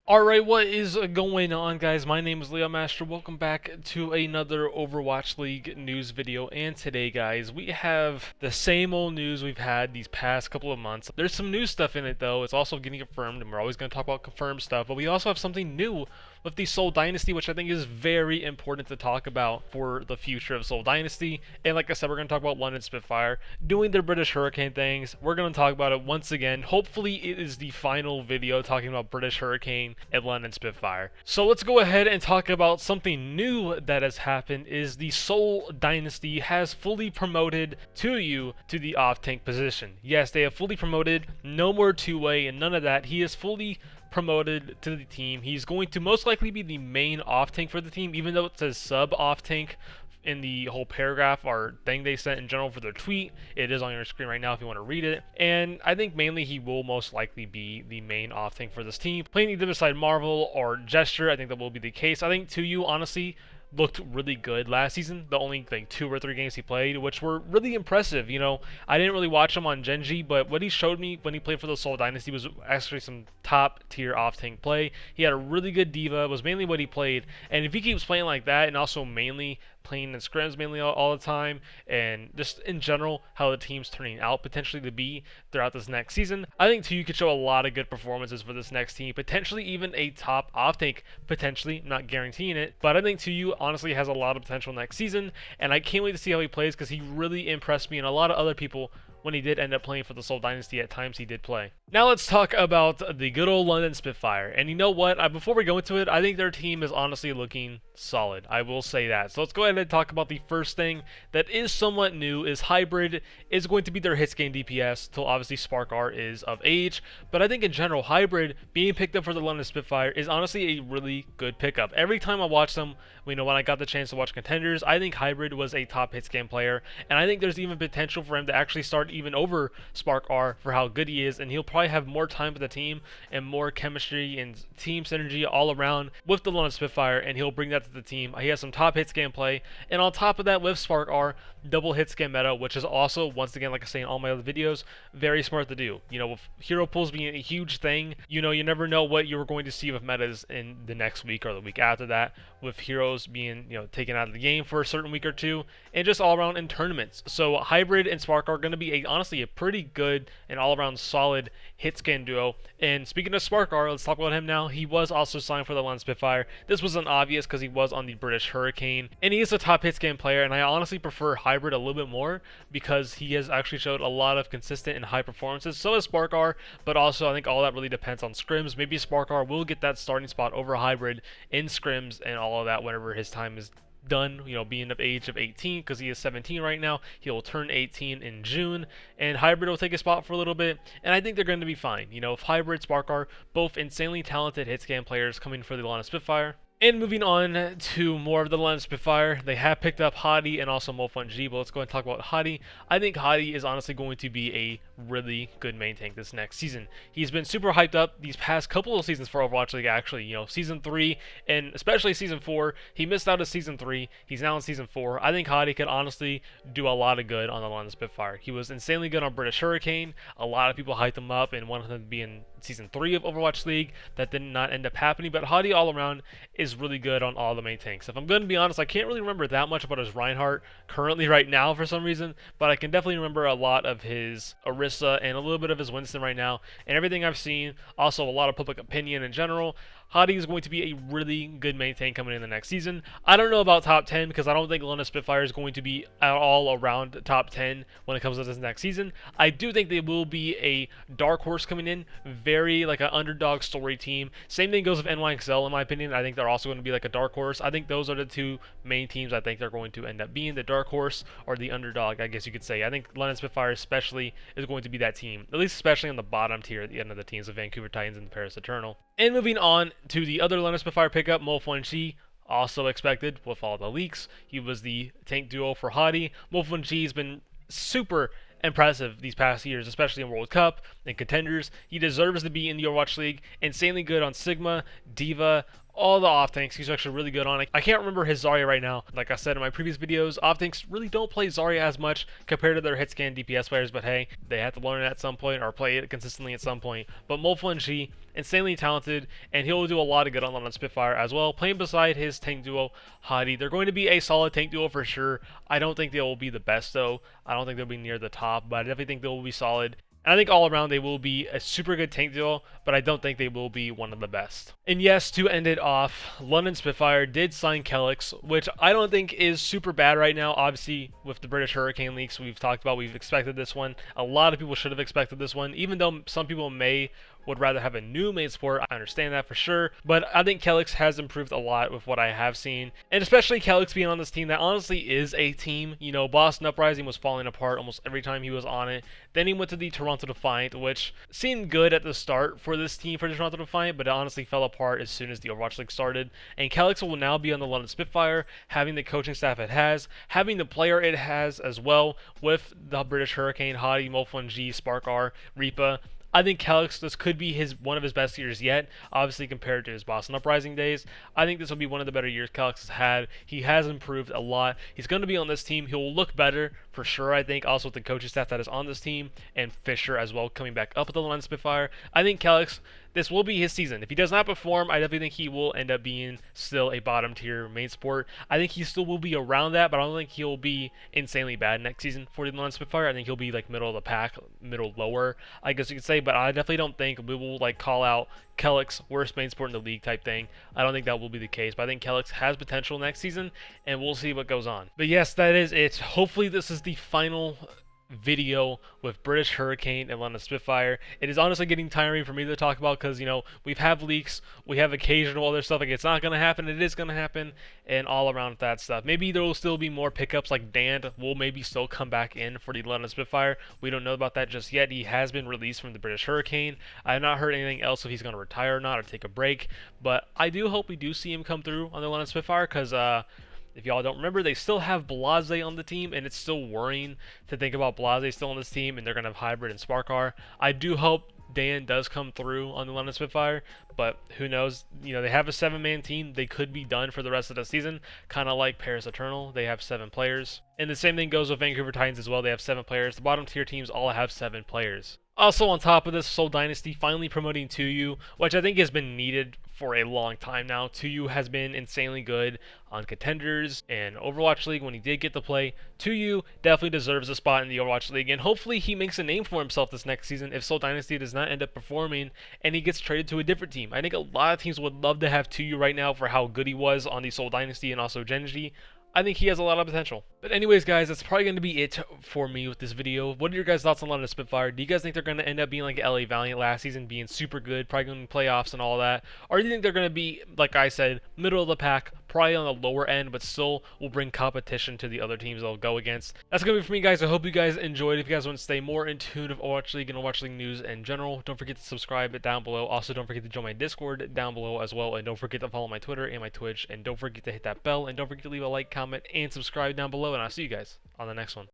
Alright, what is going on, guys? My name is Leo Master. Welcome back to another Overwatch League news video. And today, guys, we have the same old news we've had these past couple of months. There's some new stuff in it, though. It's also getting confirmed, and we're always going to talk about confirmed stuff. But we also have something new with the Seoul Dynasty, which I think is very important to talk about for the future of Seoul Dynasty. And like I said, we're going to talk about London Spitfire doing their British Hurricane things. We're going to talk about it once again. Hopefully, it is the final video talking about British Hurricane at London Spitfire. So let's go ahead and talk about something new that has happened. Is the Seoul Dynasty has fully promoted Toyou to the off-tank position. Yes, they have fully promoted, no more two-way and none of that. He is fully promoted to the team. He's going to most likely be the main off-tank for the team, even though it says sub off-tank in the whole paragraph or thing they sent in general for their tweet. It is on your screen right now if you want to read it. And I think mainly he will most likely be the main off-tank for this team. Playing either beside Marvel or Gesture, I think that will be the case. I think Toyou, honestly, looked really good last season. The only like 2 or 3 games he played, which were really impressive. You know, I didn't really watch him on Genji, but what he showed me when he played for the Seoul Dynasty was actually some top tier off tank play. He had a really good diva, was mainly what he played, and if he keeps playing like that and also mainly playing in scrims mainly all the time, and just in general how the team's turning out potentially to be throughout this next season, I think Toyou could show a lot of good performances for this next team, potentially even a top off tank, potentially, I'm not guaranteeing it, but I think Toyou honestly has a lot of potential next season, and I can't wait to see how he plays because he really impressed me and a lot of other people when he did end up playing for the Seoul Dynasty. At times he did play. Now let's talk about the good old London Spitfire. And you know what? Before we go into it, I think their team is honestly looking solid. I will say that. So let's go ahead and talk about the first thing that is somewhat new is Hyrbid is going to be their hits gain DPS till obviously Sparkr is of age. But I think in general, Hyrbid being picked up for the London Spitfire is honestly a really good pickup. Every time I watch them, when I got the chance to watch contenders, I think Hyrbid was a top hits game player. And I think there's even potential for him to actually start even over Sparkr for how good he is, and he'll probably have more time with the team and more chemistry and team synergy all around with the London Spitfire, and he'll bring that to the team. He has some top hits gameplay, and on top of that with Sparkr, double hit scan meta, which is also, once again, like I say in all my other videos, very smart to do. You know, with hero pools being a huge thing, you know, you never know what you're going to see with metas in the next week or the week after that, with heroes being, you know, taken out of the game for a certain week or two, and just all around in tournaments. So Hyrbid and Sparkr are going to be honestly a pretty good and all around solid hit scan duo. And speaking of Sparkr, let's talk about him now. He was also signed for the London Spitfire. This wasn't obvious because he was on the British Hurricane, and he is a top hit scan player, and I honestly prefer Hyrbid a little bit more because he has actually showed a lot of consistent and high performances. So is Sparkr, but also I think all that really depends on scrims. Maybe Sparkr will get that starting spot over Hyrbid in scrims and all of that whenever his time is done, you know, being of age of 18, because he is 17 right now. He will turn 18 in June, and Hyrbid will take a spot for a little bit, and I think they're going to be fine. You know, if Hyrbid, Sparkr, both insanely talented hit scan players coming for the London Spitfire. And moving on to more of the London Spitfire, they have picked up Hadi and also MOLF1G, but let's go and talk about Hadi. I think Hadi is honestly going to be a really good main tank this next season. He's been super hyped up these past couple of seasons for Overwatch League, actually. You know, Season 3 and especially Season 4. He missed out of Season 3. He's now in Season 4. I think Hadi could honestly do a lot of good on the London Spitfire. He was insanely good on British Hurricane. A lot of people hyped him up and wanted him to be in Season 3 of Overwatch League. That did not end up happening, but Hadi all around is really good on all the main tanks. If I'm going to be honest, I can't really remember that much about his Reinhardt currently right now for some reason, but I can definitely remember a lot of his Orisa and a little bit of his Winston right now, and everything I've seen, also a lot of public opinion in general. Hadi is going to be a really good main tank coming in the next season. I don't know about top 10 because I don't think London Spitfire is going to be at all around top 10 when it comes to this next season. I do think they will be a dark horse coming in, very like an underdog story team. Same thing goes with NYXL in my opinion. I think they're also going to be like a dark horse. I think those are the two main teams I think they're going to end up being, the dark horse or the underdog, I guess you could say. I think London Spitfire especially is going to be that team, at least especially on the bottom tier at the end of the teams, the Vancouver Titans and the Paris Eternal. And moving on to the other London Spitfire pickup, MOLF1G, also expected with all the leaks. He was the tank duo for Hadi. MOLF1G has been super impressive these past years, especially in World Cup and contenders. He deserves to be in the Overwatch League. Insanely good on Sigma, Diva, all the off tanks. He's actually really good on it. I can't remember his Zarya right now. Like I said in my previous videos, off tanks really don't play Zarya as much compared to their hit scan DPS players, but hey, they have to learn it at some point or play it consistently at some point. But MOLF1G, insanely talented, and he'll do a lot of good on London Spitfire as well, playing beside his tank duo Hadi. They're going to be a solid tank duo for sure. I don't think they will be the best though. I don't think they'll be near the top, but I definitely think they will be solid. And I think all around they will be a super good tank duo, but I don't think they will be one of the best. And yes, to end it off, London Spitfire did sign Kellex, which I don't think is super bad right now. Obviously, with the British Hurricane leaks we've talked about, we've expected this one. A lot of people should have expected this one, even though some people would rather have a new main sport. I understand that for sure, but I think Kellex has improved a lot with what I have seen, and especially Kellex being on this team that honestly is a team. You know, Boston Uprising was falling apart almost every time he was on it. Then he went to the Toronto Defiant, which seemed good at the start for this team, for the Toronto Defiant, but it honestly fell apart as soon as the Overwatch League started. And Kellex will now be on the London Spitfire, having the coaching staff it has, having the player it has as well, with the British Hurricane, Hadi, MOLF1G, Sparkr, Reaper. I think Kellex, this could be one of his best years yet, obviously compared to his Boston Uprising days. I think this will be one of the better years Kellex has had. He has improved a lot. He's going to be on this team. He'll look better for sure, I think, also with the coaching staff that is on this team, and Fisher as well coming back up with the London Spitfire. I think Kellex, this will be his season. If he does not perform, I definitely think he will end up being still a bottom tier main sport. I think he still will be around that, but I don't think he'll be insanely bad next season for the London Spitfire. I think he'll be like middle of the pack, middle lower, I guess you could say, but I definitely don't think we will like call out Kellex worst main sport in the league type thing. I don't think that will be the case, but I think Kellex has potential next season, and we'll see what goes on. But yes, that is it. Hopefully this is the final video with British Hurricane and London Spitfire. It is honestly getting tiring for me to talk about because, you know, we've had leaks, we have occasional other stuff, like it's not going to happen, it is going to happen, and all around that stuff. Maybe there will still be more pickups, like Dan will maybe still come back in for the London Spitfire. We don't know about that just yet. He has been released from the British Hurricane. I have not heard anything else if he's going to retire or not, or take a break, but I do hope we do see him come through on the London Spitfire, because if y'all don't remember, they still have Blase on the team, and it's still worrying to think about Blase still on this team, and they're going to have Hyrbid and Sparkr. I do hope Dan does come through on the London Spitfire, but who knows? You know, they have a 7-man team. They could be done for the rest of the season, kind of like Paris Eternal. They have 7 players. And the same thing goes with Vancouver Titans as well. They have 7 players. The bottom tier teams all have 7 players. Also on top of this, Seoul Dynasty finally promoting Toyou, which I think has been needed for a long time now. Toyou has been insanely good on Contenders and Overwatch League when he did get to play. Toyou definitely deserves a spot in the Overwatch League, and hopefully he makes a name for himself this next season if Seoul Dynasty does not end up performing and he gets traded to a different team. I think a lot of teams would love to have Toyou right now for how good he was on the Seoul Dynasty and also Genji. I think he has a lot of potential. But anyways, guys, that's probably going to be it for me with this video. What are your guys' thoughts on London Spitfire? Do you guys think they're going to end up being like LA Valiant last season, being super good, probably going to playoffs and all that? Or do you think they're going to be, like I said, middle of the pack, probably on the lower end, but still will bring competition to the other teams they'll go against? That's going to be it for me, guys. I hope you guys enjoyed. If you guys want to stay more in tune of Overwatch League and Overwatch League news in general, don't forget to subscribe down below. Also, don't forget to join my Discord down below as well. And don't forget to follow my Twitter and my Twitch. And don't forget to hit that bell. And don't forget to leave a like, comment, and subscribe down below. And I'll see you guys on the next one.